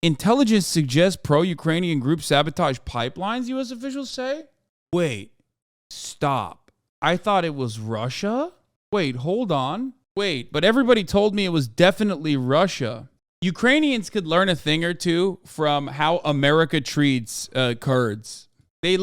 Intelligence suggests pro-Ukrainian groups sabotage pipelines, U.S. officials say? Wait, stop. I thought it was Russia? Wait, hold on. Wait, but everybody told me it was definitely Russia. Ukrainians could learn a thing or two from how America treats Kurds. They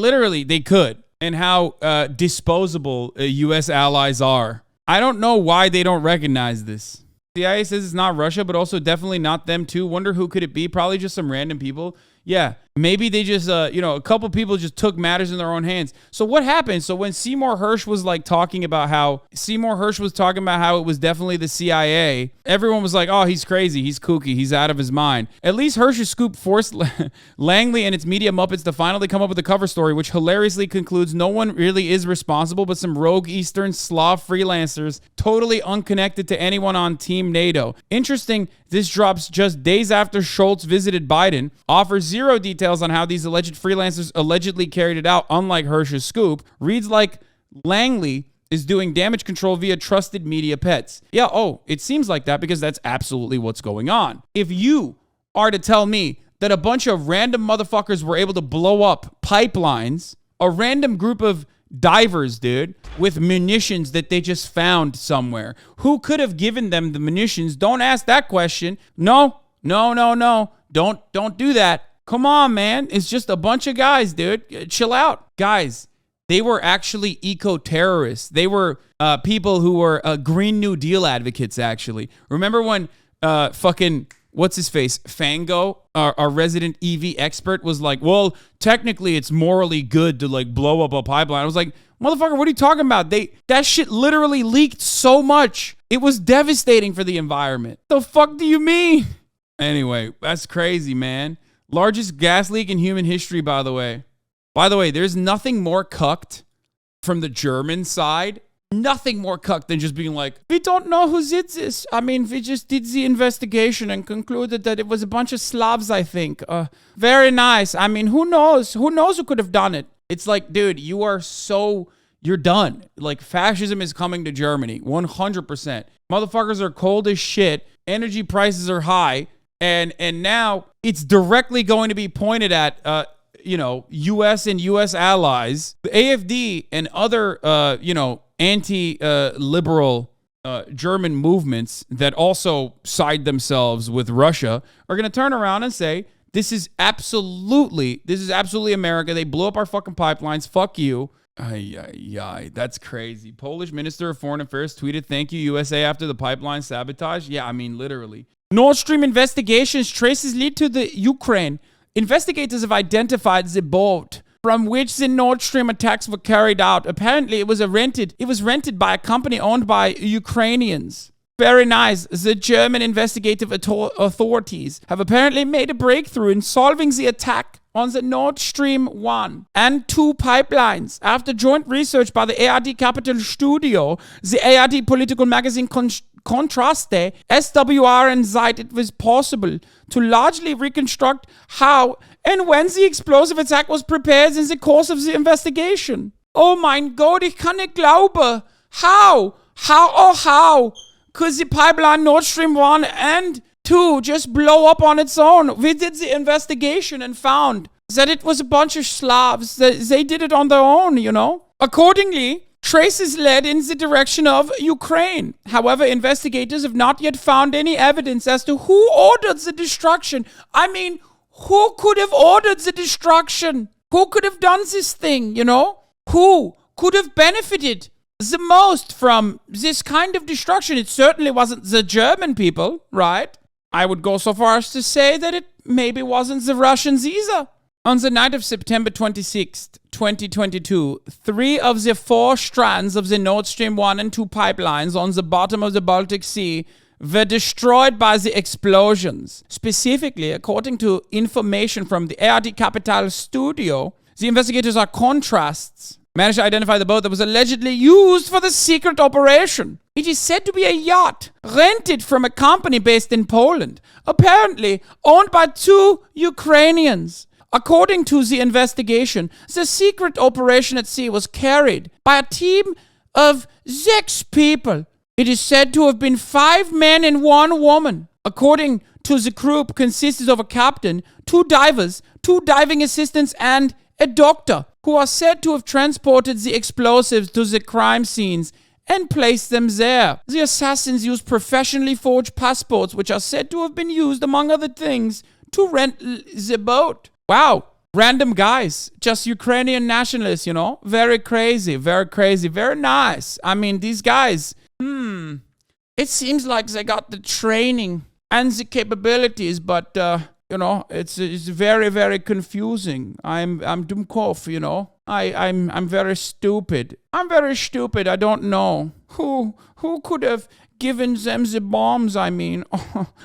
could. And how disposable U.S. allies are. I don't know why they don't recognize this. CIA says it's not Russia, but also definitely not them too. Wonder who could it be? Probably just some random people. Yeah, maybe they just, a couple people just took matters in their own hands. So what happened? So when Seymour Hersh was talking about how it was definitely the CIA, everyone was like, oh, he's crazy. He's kooky. He's out of his mind. At least Hersh's scoop forced Langley and its media muppets to finally come up with a cover story, which hilariously concludes no one really is responsible but some rogue Eastern Slav freelancers totally unconnected to anyone on Team NATO. Interesting, this drops just days after Schultz visited Biden, offers zero details on how these alleged freelancers allegedly carried it out, unlike Hersh's scoop. Reads like Langley is doing damage control via trusted media pets. Yeah, it seems like that because that's absolutely what's going on. If you are to tell me that a bunch of random motherfuckers were able to blow up pipelines, a random group of divers, dude, with munitions that they just found somewhere, who could have given them the munitions? Don't ask that question. No. Don't do that. Come on, man. It's just a bunch of guys, dude. Chill out. Guys, they were actually eco-terrorists. They were people who were Green New Deal advocates, actually. Remember when what's-his-face, Fango, our resident EV expert, was like, well, technically it's morally good to, blow up a pipeline. I was like, motherfucker, what are you talking about? That shit literally leaked so much. It was devastating for the environment. The fuck do you mean? Anyway, that's crazy, man. Largest gas leak in human history, by the way. By the way, there's nothing more cucked from the German side. Nothing more cucked than just being like, we don't know who did this. I mean, we just did the investigation and concluded that it was a bunch of Slavs, I think. Very nice. I mean, who knows? Who knows who could have done it? It's like, dude, you're done. Fascism is coming to Germany. 100%. Motherfuckers are cold as shit. Energy prices are high. And now it's directly going to be pointed at, U.S. and U.S. allies. The AfD and other, anti-liberal German movements that also side themselves with Russia are going to turn around and say, this is absolutely America. They blew up our fucking pipelines. Fuck you. That's crazy. Polish Minister of Foreign Affairs tweeted, thank you, USA, after the pipeline sabotage. Yeah, I mean, literally. Nord Stream investigations traces lead to the Ukraine. Investigators have identified the boat from which the Nord Stream attacks were carried out. Apparently, it was rented by a company owned by Ukrainians. Very nice. The German investigative authorities have apparently made a breakthrough in solving the attack on the Nord Stream 1 and 2 pipelines. After joint research by the ARD Capital Studio, the ARD political magazine Contraste, SWR and Zeit, it was possible to largely reconstruct how and when the explosive attack was prepared in the course of the investigation. Oh mein Gott, ich kann nicht glauben. How could the pipeline Nord Stream 1 and 2 just blow up on its own? We did the investigation and found that it was a bunch of Slavs. They did it on their own, Accordingly, traces led in the direction of Ukraine. However, investigators have not yet found any evidence as to who ordered the destruction. I mean, who could have ordered the destruction? Who could have done this thing, Who could have benefited the most from this kind of destruction? It certainly wasn't the German people, right? I would go so far as to say that it maybe wasn't the Russians either. On the night of September 26th, 2022, 3 of the 4 strands of the Nord Stream 1 and 2 pipelines on the bottom of the Baltic Sea were destroyed by the explosions. Specifically, according to information from the ARD Capital Studio, the investigators are contrasts managed to identify the boat that was allegedly used for the secret operation. It is said to be a yacht rented from a company based in Poland, apparently owned by 2 Ukrainians. According to the investigation, the secret operation at sea was carried by a team of 6 people. It is said to have been 5 men and 1 woman. According to the group consisted of a captain, 2 divers, 2 diving assistants, and a doctor, who are said to have transported the explosives to the crime scenes and placed them there. The assassins used professionally forged passports, which are said to have been used, among other things, to rent the boat. Wow. Random guys, just Ukrainian nationalists, you know? Very crazy, very nice. I mean, these guys, it seems like they got the training and the capabilities, but, you know, it's very, very confusing. I'm Dumkov, you know? I'm very stupid. I don't know. Who could have given them the bombs, I mean?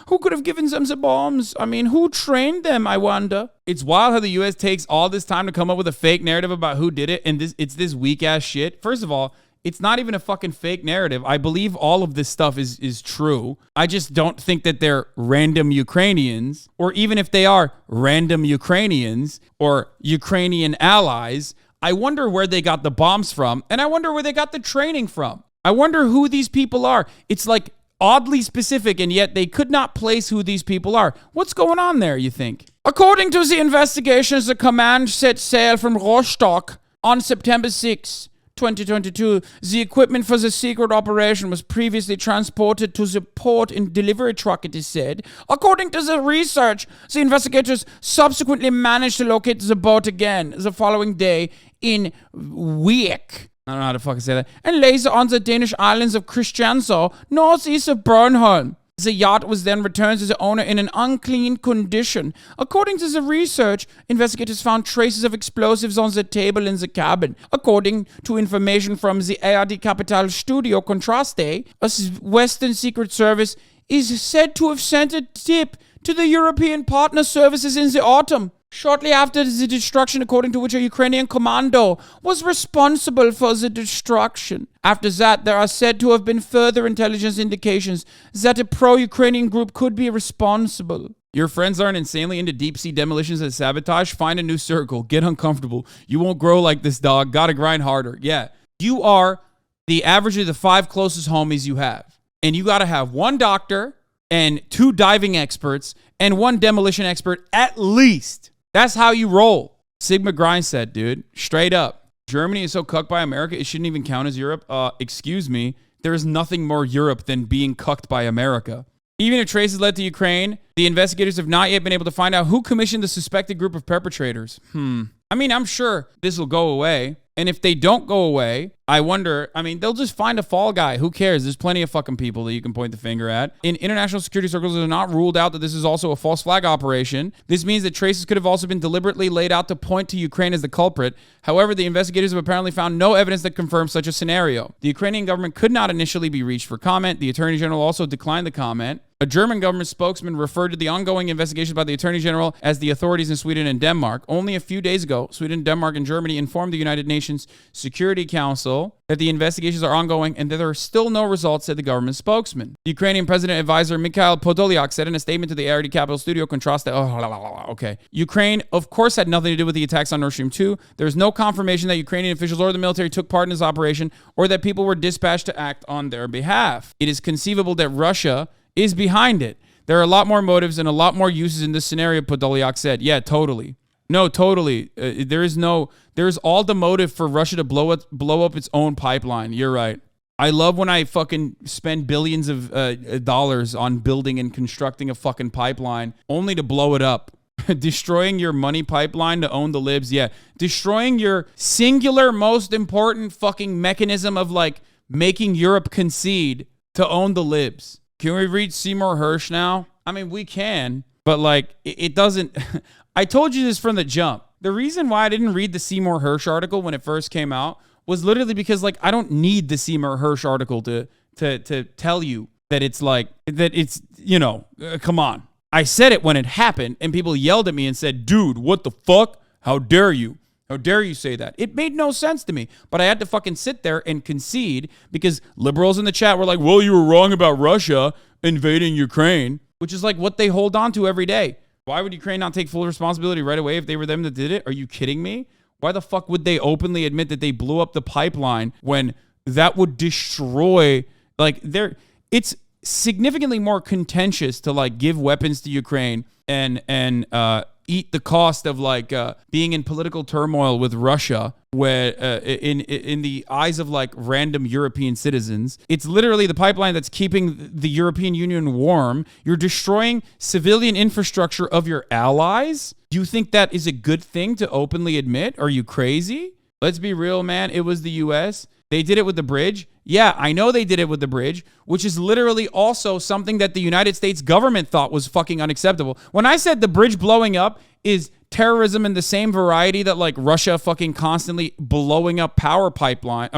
Who could have given them the bombs? I mean, who trained them, I wonder? It's wild how the U.S. takes all this time to come up with a fake narrative about who did it, and it's this weak-ass shit. First of all, it's not even a fucking fake narrative. I believe all of this stuff is true. I just don't think that they're random Ukrainians, or even if they are random Ukrainians or Ukrainian allies, I wonder where they got the bombs from, and I wonder where they got the training from. I wonder who these people are. It's like oddly specific, and yet they could not place who these people are. What's going on there, you think? According to the investigations, the command set sail from Rostock on September 6, 2022. The equipment for the secret operation was previously transported to the port in delivery truck, it is said. According to the research, the investigators subsequently managed to locate the boat again the following day in Wieck. I don't know how to fucking say that. And later on the Danish islands of Christiansø, northeast of Bornholm. The yacht was then returned to the owner in an unclean condition. According to the research, investigators found traces of explosives on the table in the cabin. According to information from the ARD Capital Studio Contraste, a Western Secret Service is said to have sent a tip to the European partner services in the autumn, shortly after the destruction, according to which a Ukrainian commando was responsible for the destruction. After that, there are said to have been further intelligence indications that a pro-Ukrainian group could be responsible. Your friends aren't insanely into deep-sea demolitions and sabotage? Find a new circle. Get uncomfortable. You won't grow like this, dog. Gotta grind harder. Yeah. You are the average of the 5 closest homies you have. And you gotta have 1 doctor and 2 diving experts and 1 demolition expert at least. That's how you roll. Sigma Grind said, dude, straight up. Germany is so cucked by America, it shouldn't even count as Europe. Excuse me. There is nothing more Europe than being cucked by America. Even if traces led to Ukraine, the investigators have not yet been able to find out who commissioned the suspected group of perpetrators. I mean, I'm sure this will go away. And if they don't go away, I wonder, I mean, they'll just find a fall guy. Who cares? There's plenty of fucking people that you can point the finger at. In international security circles, it is not ruled out that this is also a false flag operation. This means that traces could have also been deliberately laid out to point to Ukraine as the culprit. However, the investigators have apparently found no evidence that confirms such a scenario. The Ukrainian government could not initially be reached for comment. The Attorney General also declined the comment. A German government spokesman referred to the ongoing investigations by the Attorney General as the authorities in Sweden and Denmark. Only a few days ago, Sweden, Denmark, and Germany informed the United Nations Security Council that the investigations are ongoing and that there are still no results, said the government spokesman. The Ukrainian President Advisor Mikhail Podolyak said in a statement to the ARD Capital Studio Contrast that, Ukraine, of course, had nothing to do with the attacks on Nord Stream 2. There is no confirmation that Ukrainian officials or the military took part in this operation or that people were dispatched to act on their behalf. It is conceivable that Russia is behind it. There are a lot more motives and a lot more uses in this scenario, Podolyak said. Yeah, totally. No, totally. There's all the motive for Russia to blow up its own pipeline. You're right. I love when I fucking spend billions of dollars on building and constructing a fucking pipeline only to blow it up. Destroying your money pipeline to own the libs. Yeah. Destroying your singular most important fucking mechanism of like making Europe concede to own the libs. Can we read Seymour Hersh now? I mean, we can, but like, it doesn't. I told you this from the jump. The reason why I didn't read the Seymour Hersh article when it first came out was literally because like, I don't need the Seymour Hersh article to tell you that it's like, that it's, you know, come on. I said it when it happened and people yelled at me and said, dude, what the fuck? How dare you? How dare you say that? It made no sense to me, but I had to fucking sit there and concede because liberals in the chat were like, well, you were wrong about Russia invading Ukraine, which is like what they hold on to every day. Why would Ukraine not take full responsibility right away if they were them that did it? Are you kidding me? Why the fuck would they openly admit that they blew up the pipeline when that would destroy, like, it's significantly more contentious to like give weapons to Ukraine and eat the cost of like being in political turmoil with Russia, where in the eyes of like random European citizens, it's literally the pipeline that's keeping the European Union warm. You're destroying civilian infrastructure of your allies. Do you think that is a good thing to openly admit? Are you crazy? Let's be real, man. It was the U.S. They did it with the bridge. Yeah, I know they did it with the bridge, which is literally also something that the United States government thought was fucking unacceptable. When I said the bridge blowing up is terrorism in the same variety that like Russia fucking constantly blowing up power pipeline,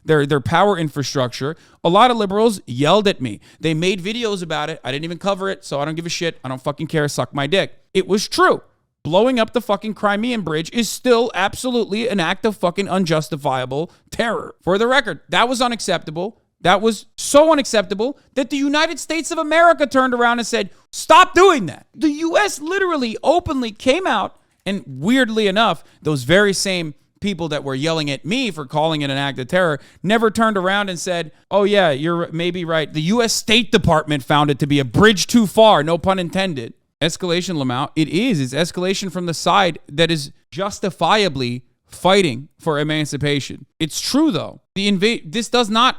their power infrastructure, a lot of liberals yelled at me. They made videos about it. I didn't even cover it, so I don't give a shit. I don't fucking care. Suck my dick. It was true. Blowing up the fucking Crimean bridge is still absolutely an act of fucking unjustifiable terror. For the record, that was unacceptable. That was so unacceptable that the United States of America turned around and said, stop doing that. The U.S. literally openly came out, and weirdly enough, those very same people that were yelling at me for calling it an act of terror never turned around and said, oh yeah, you're maybe right. The U.S. State Department found it to be a bridge too far, no pun intended. Escalation, Lamau. It is. It's escalation from the side that is justifiably fighting for emancipation. It's true though. This does not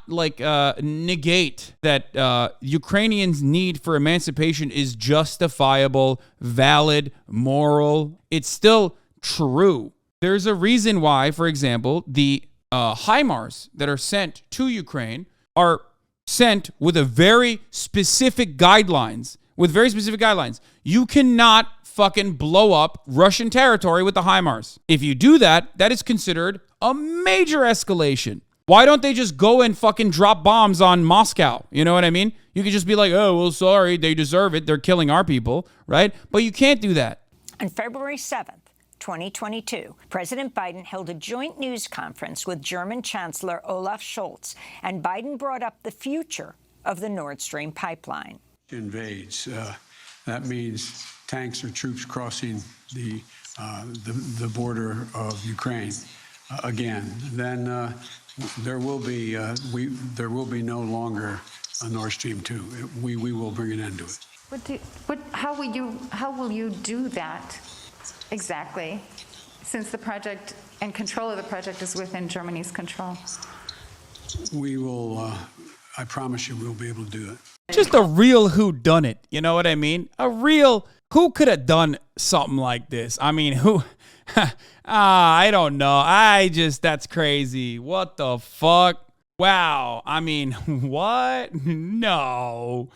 like negate that Ukrainians' need for emancipation is justifiable, valid, moral. It's still true. There's a reason why, for example, the HIMARS that are sent to Ukraine are sent with a very specific guidelines. You cannot fucking blow up Russian territory with the HIMARS. If you do that, that is considered a major escalation. Why don't they just go and fucking drop bombs on Moscow? You know what I mean? You could just be like, oh, well, sorry, they deserve it. They're killing our people, right? But you can't do that. On February 7th, 2022, President Biden held a joint news conference with German Chancellor Olaf Scholz, and Biden brought up the future of the Nord Stream pipeline. Invades. That means tanks or troops crossing the border of Ukraine again. Then there will be no longer a Nord Stream 2. We will bring an end to it. How will you do that exactly? Since the project and control of the project is within Germany's control. We will. I promise you, we'll be able to do it. Just a real whodunit, you know what I mean? Who could have done something like this? I mean, who? I don't know. That's crazy. What the fuck? Wow. I mean, what? No.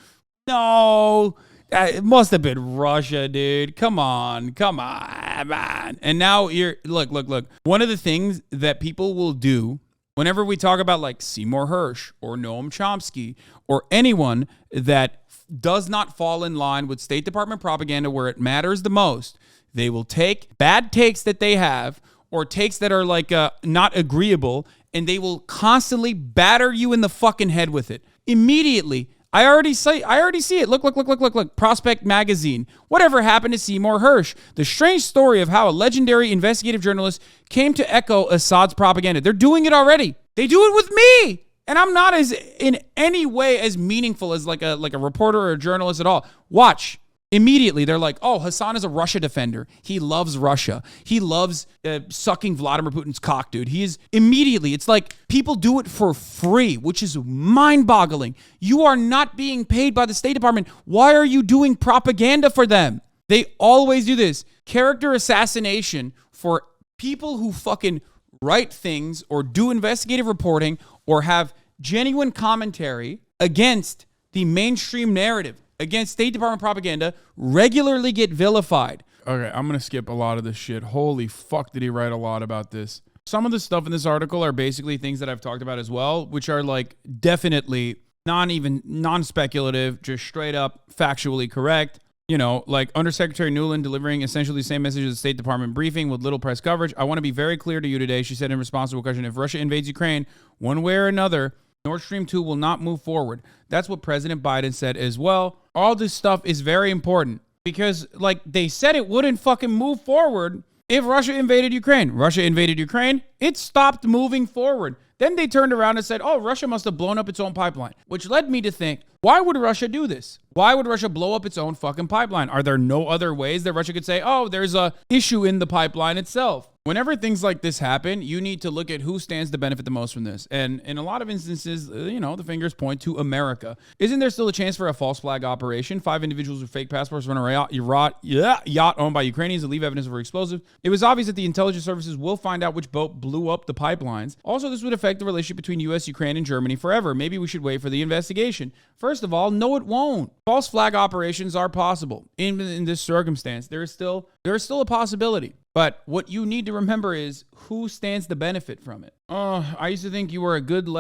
It must have been Russia, dude. Come on, man. And now look. One of the things that people will do whenever we talk about like Seymour Hersh or Noam Chomsky or anyone that does not fall in line with State Department propaganda where it matters the most, they will take bad takes that they have or takes that are like not agreeable, and they will constantly batter you in the fucking head with it. Immediately, I already see it. Look. Prospect Magazine. Whatever happened to Seymour Hersh? The strange story of how a legendary investigative journalist came to echo Assad's propaganda. They're doing it already. They do it with me. And I'm not in any way as meaningful as like a reporter or a journalist at all. Watch. Immediately, they're like, oh, Hasan is a Russia defender. He loves Russia. He loves sucking Vladimir Putin's cock, dude. It's like people do it for free, which is mind-boggling. You are not being paid by the State Department. Why are you doing propaganda for them? They always do this. Character assassination for people who fucking write things or do investigative reporting or have genuine commentary against the mainstream narrative, against State Department propaganda, regularly get vilified. Okay, I'm going to skip a lot of this shit. Holy fuck, did he write a lot about this. Some of the stuff in this article are basically things that I've talked about as well, which are like definitely non-speculative, just straight up factually correct. You know, like Undersecretary Nuland delivering essentially the same message as the State Department briefing with little press coverage. I want to be very clear to you today, she said in response to a question, if Russia invades Ukraine, one way or another, Nord Stream 2 will not move forward. That's what President Biden said as well. All this stuff is very important because, like, they said it wouldn't fucking move forward if Russia invaded Ukraine. Russia invaded Ukraine. It stopped moving forward. Then they turned around and said, oh, Russia must have blown up its own pipeline, which led me to think, why would Russia do this? Why would Russia blow up its own fucking pipeline? Are there no other ways that Russia could say, oh, there's a issue in the pipeline itself? Whenever things like this happen, you need to look at who stands to benefit the most from this. And in a lot of instances, the fingers point to America. Isn't there still a chance for a false flag operation? 5 individuals with fake passports run a yacht owned by Ukrainians to leave evidence of an explosive. It was obvious that the intelligence services will find out which boat blew up the pipelines. Also, this would affect the relationship between U.S., Ukraine, and Germany forever. Maybe we should wait for the investigation. First of all, no, it won't. False flag operations are possible. Even in this circumstance, there is still a possibility. But what you need to remember is who stands to benefit from it. I used to think you were good for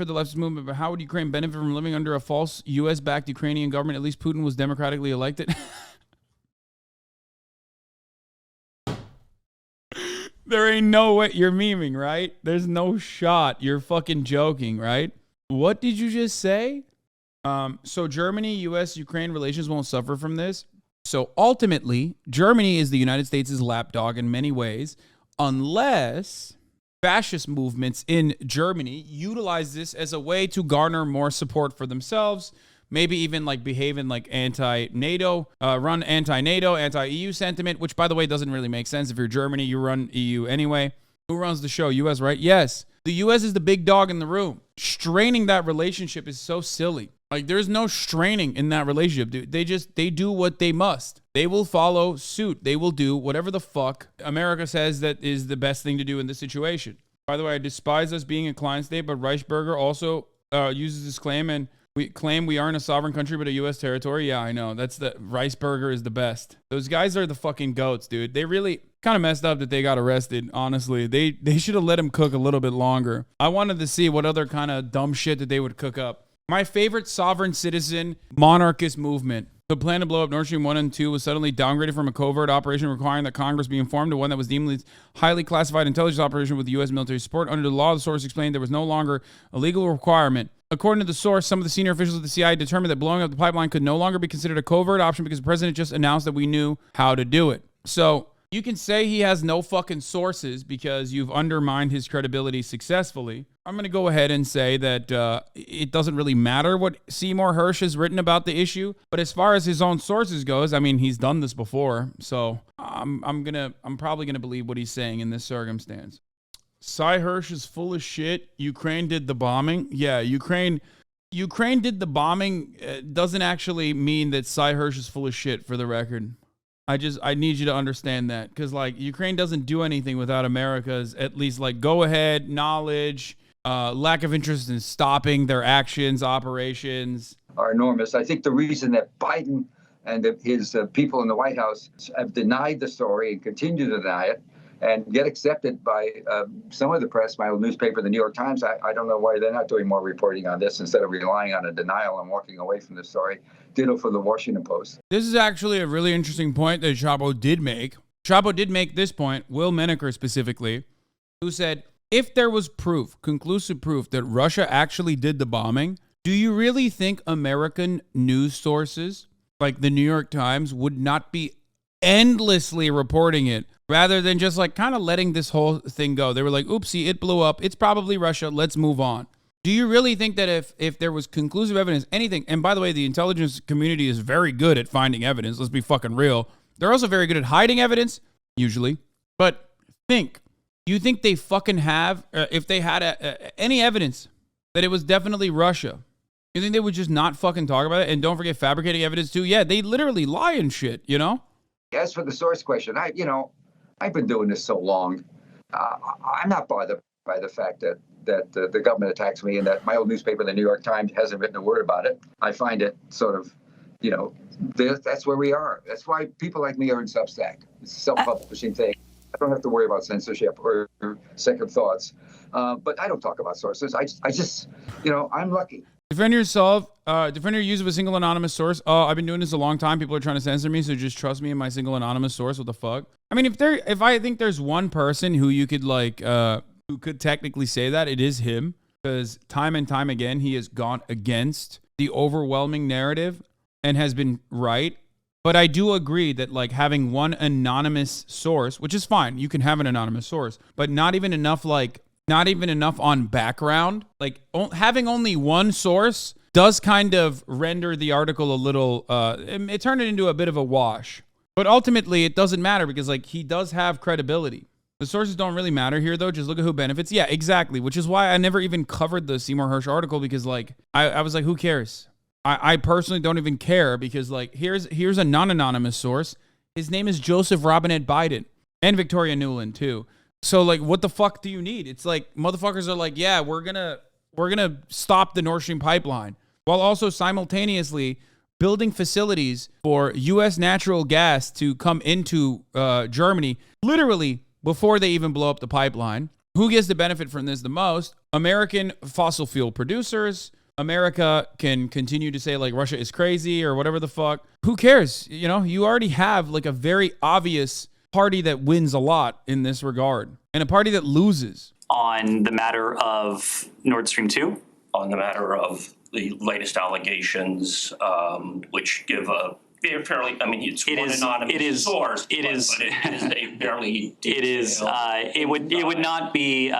the leftist movement, but how would Ukraine benefit from living under a false U.S.-backed Ukrainian government? At least Putin was democratically elected. There ain't no way. You're memeing, right? There's no shot. You're fucking joking, right? What did you just say? So Germany, U.S., Ukraine relations won't suffer from this. So ultimately, Germany is the United States' lapdog in many ways, unless fascist movements in Germany utilize this as a way to garner more support for themselves, maybe even like behaving like anti-NATO, run anti-NATO, anti-EU sentiment, which by the way doesn't really make sense. If you're Germany, you run EU anyway. Who runs the show? US, right? Yes. The US is the big dog in the room. Straining that relationship is so silly. Like, there's no straining in that relationship, dude. They do what they must. They will follow suit. They will do whatever the fuck America says that is the best thing to do in this situation. By the way, I despise us being a client state, but Reichberger also uses this claim, and we claim we aren't a sovereign country, but a U.S. territory. Yeah, I know. Reichberger is the best. Those guys are the fucking goats, dude. They really kind of messed up that they got arrested, honestly. They should have let him cook a little bit longer. I wanted to see what other kind of dumb shit that they would cook up. My favorite sovereign citizen monarchist movement. The plan to blow up Nord Stream 1 and 2 was suddenly downgraded from a covert operation requiring that Congress be informed to one that was deemed a highly classified intelligence operation with U.S. military support. Under the law, the source explained there was no longer a legal requirement. According to the source, some of the senior officials of the CIA determined that blowing up the pipeline could no longer be considered a covert option because the president just announced that we knew how to do it. So you can say he has no fucking sources because you've undermined his credibility successfully. I'm going to go ahead and say that it doesn't really matter what Seymour Hersh has written about the issue. But as far as his own sources goes, I mean, he's done this before. So I'm probably going to believe what he's saying in this circumstance. Cy Hersh is full of shit. Ukraine did the bombing. Yeah, Ukraine did the bombing. Doesn't actually mean that Cy Hersh is full of shit, for the record. I need you to understand that, because like Ukraine doesn't do anything without America's at least like go ahead, knowledge, lack of interest in stopping their actions, operations. Are enormous. I think the reason that Biden and his people in the White House have denied the story and continue to deny it and get accepted by some of the press, my old newspaper, the New York Times, I don't know why they're not doing more reporting on this instead of relying on a denial and walking away from the story. Ditto for the Washington Post. This is actually a really interesting point that Szabo did make. Szabo did make this point, Will Menaker specifically, who said, if there was proof, conclusive proof, that Russia actually did the bombing, do you really think American news sources like the New York Times would not be endlessly reporting it rather than just like kind of letting this whole thing go? They were like, oopsie, it blew up. It's probably Russia. Let's move on. Do you really think that if there was conclusive evidence, anything, and by the way, the intelligence community is very good at finding evidence. Let's be fucking real. They're also very good at hiding evidence, usually. But you think they fucking have, if they had any evidence that it was definitely Russia, you think they would just not fucking talk about it? And don't forget fabricating evidence too. Yeah, they literally lie and shit, you know? As for the source question, I've been doing this so long. I'm not bothered by the fact that the government attacks me and that my old newspaper, the New York Times, hasn't written a word about it. I find it sort of, that's where we are. That's why people like me are in Substack. It's a self-publishing thing. I don't have to worry about censorship or second thoughts. But I don't talk about sources. I just, I'm lucky. Defend yourself. Defend your use of a single anonymous source. I've been doing this a long time. People are trying to censor me, so just trust me in my single anonymous source. What the fuck? I mean, if I think there's one person who you could who could technically say that, it is him, because time and time again he has gone against the overwhelming narrative and has been right. But I do agree that like having one anonymous source, which is fine, you can have an anonymous source, but not even enough like not even enough on background. Like having only one source does kind of render the article a little, it turned it into a bit of a wash. But ultimately, it doesn't matter because like he does have credibility. The sources don't really matter here, though. Just look at who benefits. Yeah, exactly. Which is why I never even covered the Seymour Hersh article because, like, I was like, who cares? I personally don't even care because, like, here's a non-anonymous source. His name is Joseph Robinette Biden and Victoria Nuland too. So, like, what the fuck do you need? It's like motherfuckers are like, yeah, we're gonna stop the Nord Stream pipeline while also simultaneously building facilities for U.S. natural gas to come into Germany, literally before they even blow up the pipeline. Who gets the benefit from this the most? American fossil fuel producers. America can continue to say like Russia is crazy or whatever the fuck. Who cares? You know, you already have like a very obvious party that wins a lot in this regard and a party that loses. On the matter of Nord Stream 2? On the matter of the latest allegations, which give a fairly, I mean, it's one anonymous source. It is a fairly detailed. It would not be.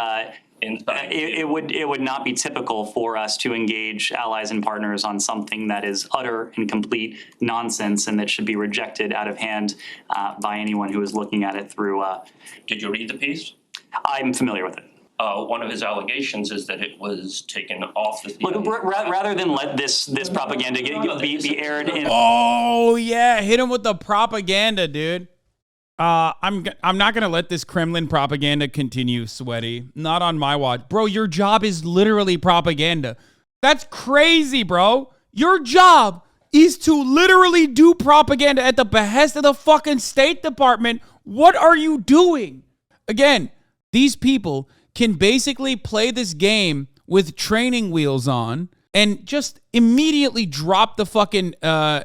It would not be typical for us to engage allies and partners on something that is utter and complete nonsense and that should be rejected out of hand by anyone who is looking at it through. Did you read the piece? I'm familiar with it. One of his allegations is that it was taken off the. Look, rather than let this propaganda be aired in. Oh yeah, hit him with the propaganda, dude. I'm not gonna let this Kremlin propaganda continue, Sweaty. Not on my watch, bro. Your job is literally propaganda. That's crazy, bro. Your job is to literally do propaganda at the behest of the fucking State Department. What are you doing? Again, these people can basically play this game with training wheels on and just immediately drop the fucking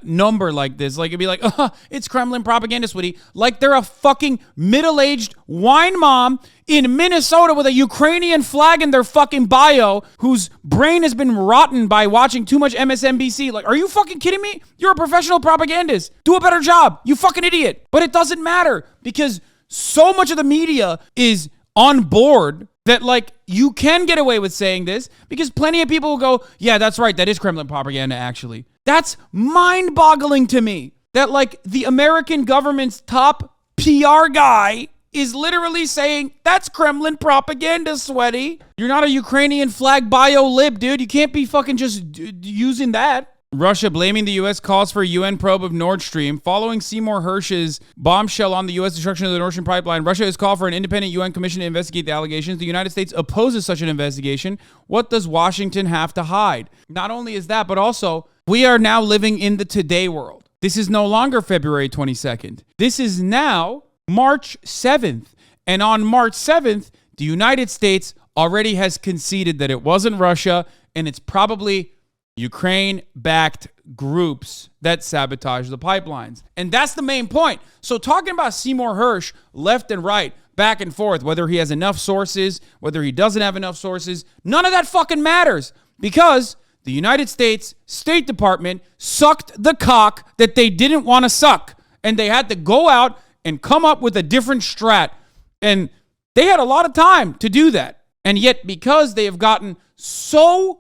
number like this. Like, it'd be like, it's Kremlin propaganda, Sweetie. Like they're a fucking middle-aged wine mom in Minnesota with a Ukrainian flag in their fucking bio whose brain has been rotten by watching too much MSNBC. Like, are you fucking kidding me? You're a professional propagandist. Do a better job, you fucking idiot. But it doesn't matter because so much of the media is on board that, like, you can get away with saying this because plenty of people will go, yeah, that's right. That is Kremlin propaganda, actually. That's mind-boggling to me that, like, the American government's top PR guy is literally saying, that's Kremlin propaganda, Sweaty. You're not a Ukrainian flag bio lib, dude. You can't be fucking just using that. Russia blaming the U.S. calls for a UN probe of Nord Stream. Following Seymour Hersh's bombshell on the U.S. destruction of the Nord Stream pipeline, Russia has called for an independent UN commission to investigate the allegations. The United States opposes such an investigation. What does Washington have to hide? Not only is that, but also, we are now living in the today world. This is no longer February 22nd. This is now March 7th. And on March 7th, the United States already has conceded that it wasn't Russia, and it's probably Ukraine-backed groups that sabotage the pipelines. And that's the main point. So talking about Seymour Hersh left and right, back and forth, whether he has enough sources, whether he doesn't have enough sources, none of that fucking matters because the United States State Department sucked the cock that they didn't want to suck. And they had to go out and come up with a different strat. And they had a lot of time to do that. And yet, because they have gotten so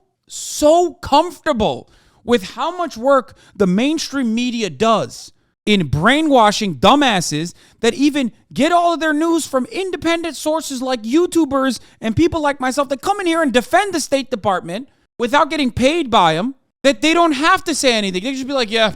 comfortable with how much work the mainstream media does in brainwashing dumbasses that even get all of their news from independent sources like YouTubers and people like myself that come in here and defend the State Department without getting paid by them, that they don't have to say anything. They just be like, yeah,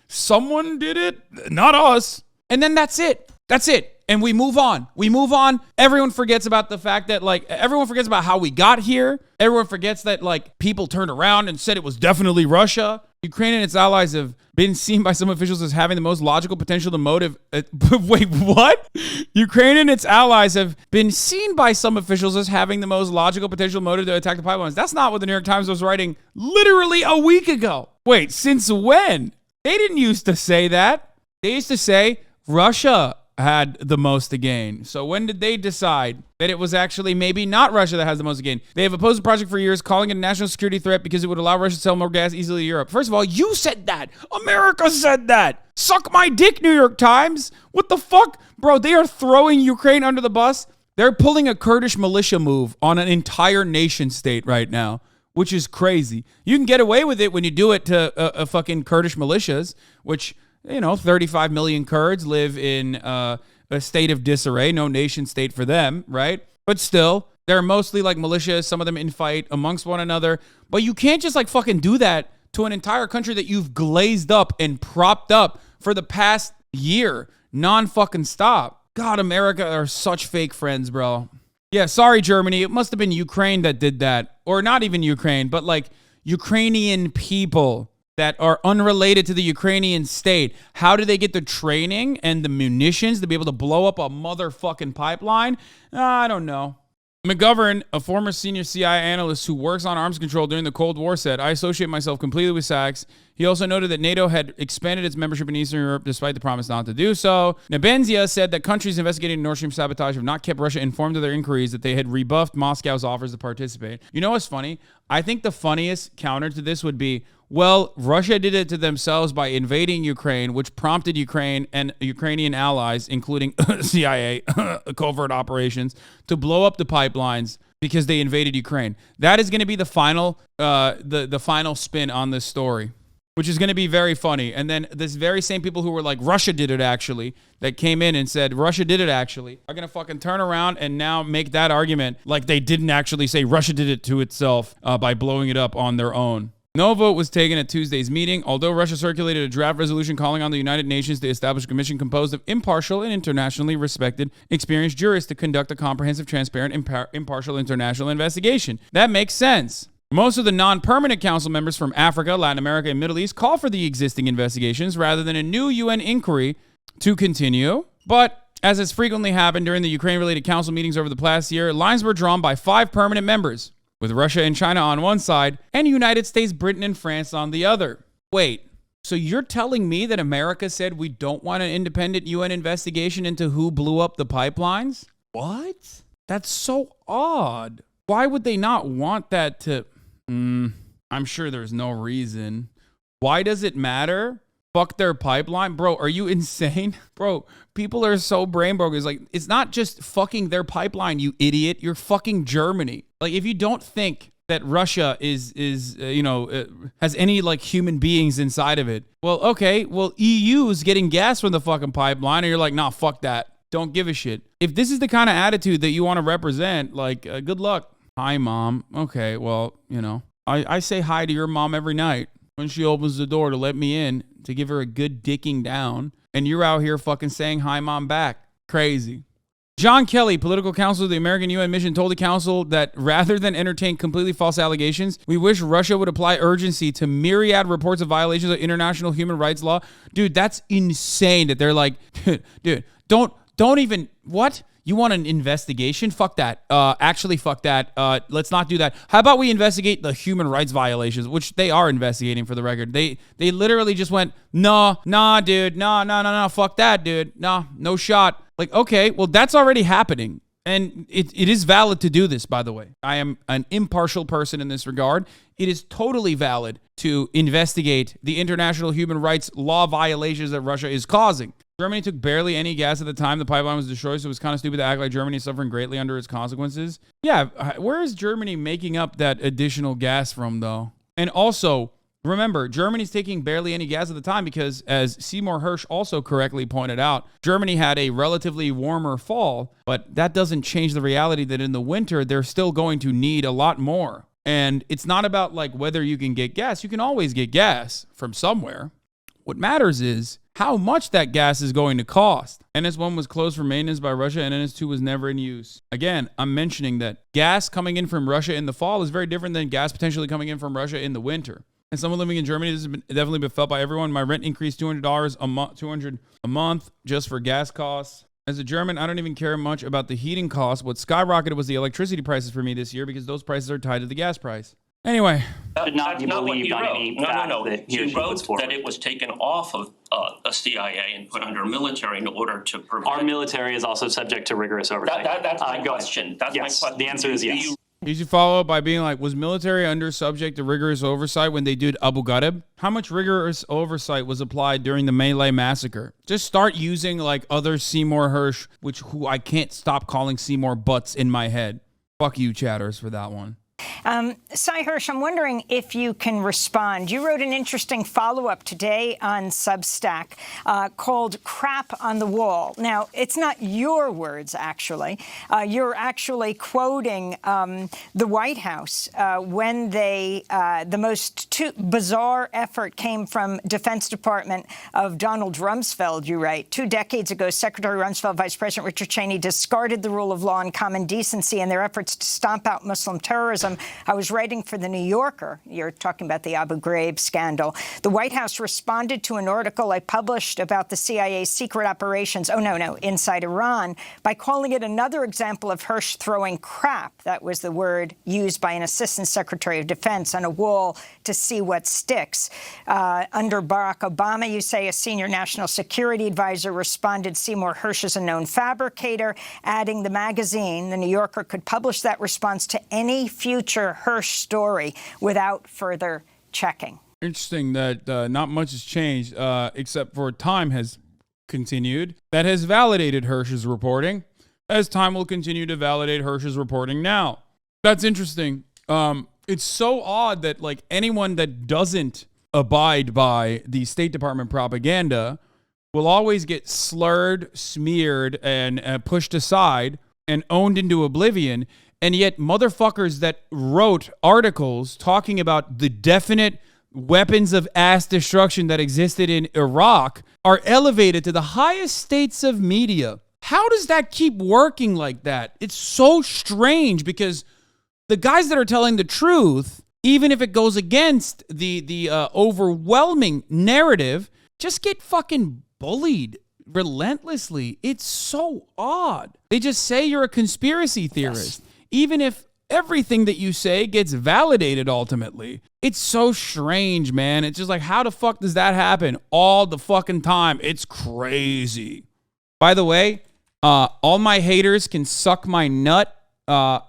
someone did it, not us. And then that's it. That's it. And we move on. We move on. Everyone forgets about the fact that, like, everyone forgets about how we got here. Everyone forgets that, like, people turned around and said it was definitely Russia. Ukraine and its allies have been seen by some officials as having the most logical potential to motive. Wait, what? Ukraine and its allies have been seen by some officials as having the most logical potential motive to attack the pipelines. That's not what the New York Times was writing literally a week ago. Wait, since when? They didn't used to say that. They used to say Russia had the most to gain. So when did they decide that it was actually maybe not Russia that has the most to gain? They have opposed the project for years, calling it a national security threat because it would allow Russia to sell more gas easily to Europe. First of all, you said that. America said that. Suck my dick, New York Times. What the fuck? Bro, they are throwing Ukraine under the bus They're pulling a Kurdish militia move on an entire nation state right now, which is crazy. You can get away with it when you do it to a fucking Kurdish militias, which, 35 million Kurds live in a state of disarray, no nation state for them, right? But still, they're mostly like militias, some of them infight amongst one another. But you can't just like fucking do that to an entire country that you've glazed up and propped up for the past year, non-fucking stop. God, America are such fake friends, bro. Yeah, sorry, Germany. It must have been Ukraine that did that. Or not even Ukraine, but like Ukrainian people that are unrelated to the Ukrainian state. How do they get the training and the munitions to be able to blow up a motherfucking pipeline? I don't know. McGovern, a former senior CIA analyst who works on arms control during the Cold War, said, I associate myself completely with Sachs. He also noted that NATO had expanded its membership in Eastern Europe despite the promise not to do so. Nebenzia said that countries investigating Nord Stream sabotage have not kept Russia informed of their inquiries, that they had rebuffed Moscow's offers to participate. You know what's funny? I think the funniest counter to this would be, well, Russia did it to themselves by invading Ukraine, which prompted Ukraine and Ukrainian allies, including CIA, covert operations, to blow up the pipelines because they invaded Ukraine. That is going to be the final, the final spin on this story, which is going to be very funny. And then this very same people who were like, Russia did it actually, that came in and said, Russia did it actually, are going to fucking turn around and now make that argument like they didn't actually say Russia did it to itself by blowing it up on their own. No vote was taken at Tuesday's meeting, although Russia circulated a draft resolution calling on the United Nations to establish a commission composed of impartial and internationally respected, experienced jurists to conduct a comprehensive, transparent, impartial international investigation. That makes sense. Most of the non-permanent council members from Africa, Latin America, and Middle East call for the existing investigations rather than a new UN inquiry to continue. But as has frequently happened during the Ukraine-related council meetings over the past year, lines were drawn by 5 permanent members, with Russia and China on one side and United States, Britain, and France on the other. Wait, so you're telling me that America said we don't want an independent UN investigation into who blew up the pipelines? What? That's so odd. Why would they not want that to... I'm sure there's no reason. Why does it matter? Fuck their pipeline? Bro, are you insane? Bro, people are so brain broke. It's like, it's not just fucking their pipeline, you idiot. You're fucking Germany. Like, if you don't think that Russia is has any like human beings inside of it, well, okay, well, EU's getting gas from the fucking pipeline, and you're like, nah, fuck that. Don't give a shit. If this is the kind of attitude that you want to represent, like, good luck. Hi, Mom. Okay, well, I say hi to your mom every night when she opens the door to let me in to give her a good dicking down, and you're out here fucking saying hi, Mom, back. Crazy. John Kelly, political counsel of the American UN mission, told the council that rather than entertain completely false allegations, we wish Russia would apply urgency to myriad reports of violations of international human rights law. Dude, that's insane that they're like, dude, don't even, what? You want an investigation? Fuck that. Actually, fuck that. Let's not do that. How about we investigate the human rights violations, which they are investigating, for the record. They literally just went, nah, dude. No. Fuck that, dude. Nah, no shot. Like, okay, well, that's already happening. And it is valid to do this, by the way. I am an impartial person in this regard. It is totally valid to investigate the international human rights law violations that Russia is causing. Germany took barely any gas at the time the pipeline was destroyed, so it was kind of stupid to act like Germany is suffering greatly under its consequences. Yeah, where is Germany making up that additional gas from, though? And also, remember, Germany's taking barely any gas at the time because, as Seymour Hersh also correctly pointed out, Germany had a relatively warmer fall, but that doesn't change the reality that in the winter, they're still going to need a lot more. And it's not about like whether you can get gas. You can always get gas from somewhere. What matters is how much that gas is going to cost. NS1 was closed for maintenance by Russia, and NS2 was never in use. Again, I'm mentioning that gas coming in from Russia in the fall is very different than gas potentially coming in from Russia in the winter. And someone living in Germany, this has definitely been felt by everyone. My rent increased $200 a month just for gas costs. As a German, I don't even care much about the heating costs. What skyrocketed was the electricity prices for me this year because those prices are tied to the gas price. Anyway. That's not what he wrote. No. He wrote that it was taken off of the CIA and put under military in order to prevent... Our military is also subject to rigorous oversight. That's my question. That's my question. The answer is yes. You should follow up by being like, was military under subject to rigorous oversight when they did Abu Ghraib? How much rigorous oversight was applied during the My Lai massacre? Just start using like other Seymour Hersh, who I can't stop calling Seymour Butts in my head. Fuck you, chatters, for that one. Cy Hersh, I'm wondering if you can respond. You wrote an interesting follow-up today on Substack called Crap on the Wall. Now, it's not your words, actually. You're actually quoting the White House when the most bizarre effort came from Defense Department of Donald Rumsfeld, you write. 2 decades ago, Secretary Rumsfeld, Vice President Richard Cheney discarded the rule of law and common decency in their efforts to stomp out Muslim terrorism. I was writing for The New Yorker. You're talking about the Abu Ghraib scandal. The White House responded to an article I published about the CIA's secret operations, inside Iran, by calling it another example of Hersh throwing crap. That was the word used by an assistant secretary of defense on a wall to see what sticks. Under Barack Obama, you say a senior national security advisor responded Seymour Hersh is a known fabricator, adding the magazine, The New Yorker, could publish that response to any future Hersh story without further checking. Interesting that not much has changed, except for time has continued. That has validated Hersh's reporting, as time will continue to validate Hersh's reporting now. That's interesting. It's so odd that like anyone that doesn't abide by the State Department propaganda will always get slurred, smeared, and pushed aside and owned into oblivion. And yet motherfuckers that wrote articles talking about the definite weapons of mass destruction that existed in Iraq are elevated to the highest states of media. How does that keep working like that? It's so strange because the guys that are telling the truth, even if it goes against the overwhelming narrative, just get fucking bullied relentlessly. It's so odd. They just say you're a conspiracy theorist. Yes. Even if everything that you say gets validated ultimately. It's so strange, man. It's just like, how the fuck does that happen all the fucking time? It's crazy. By the way, all my haters can suck my nut.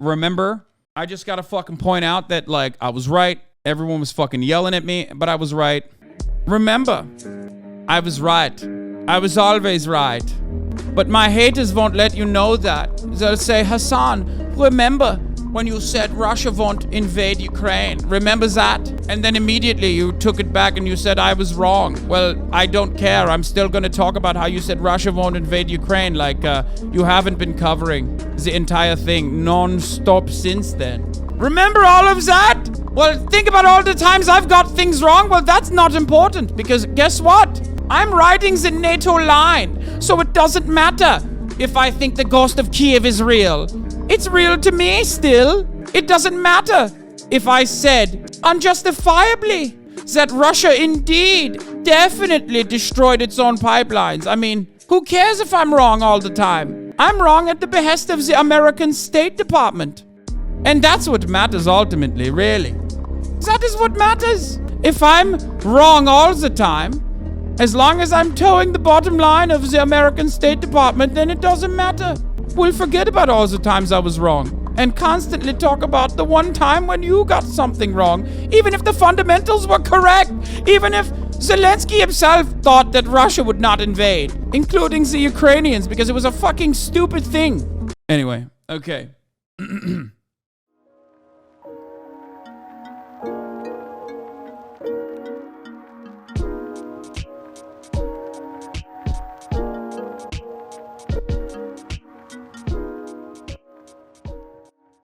Remember, I just got to fucking point out that, like, I was right. Everyone was fucking yelling at me, but I was right. Remember, I was right. I was always right. But my haters won't let you know that. They'll say, Hassan, remember when you said Russia won't invade Ukraine? Remember that? And then immediately you took it back and you said I was wrong. Well, I don't care. I'm still going to talk about how you said Russia won't invade Ukraine, like you haven't been covering the entire thing non-stop since then. Remember all of that? Well, think about all the times I've got things wrong. Well, that's not important because guess what? I'm riding the NATO line, so it doesn't matter if I think the ghost of Kiev is real. It's real to me still. It doesn't matter if I said unjustifiably that Russia indeed definitely destroyed its own pipelines. I mean, who cares if I'm wrong all the time? I'm wrong at the behest of the American State Department. And that's what matters ultimately, really. That is what matters. If I'm wrong all the time, as long as I'm towing the bottom line of the American State Department, then it doesn't matter. We'll forget about all the times I was wrong and constantly talk about the one time when you got something wrong, even if the fundamentals were correct, even if Zelensky himself thought that Russia would not invade, including the Ukrainians, because it was a fucking stupid thing. Anyway, okay.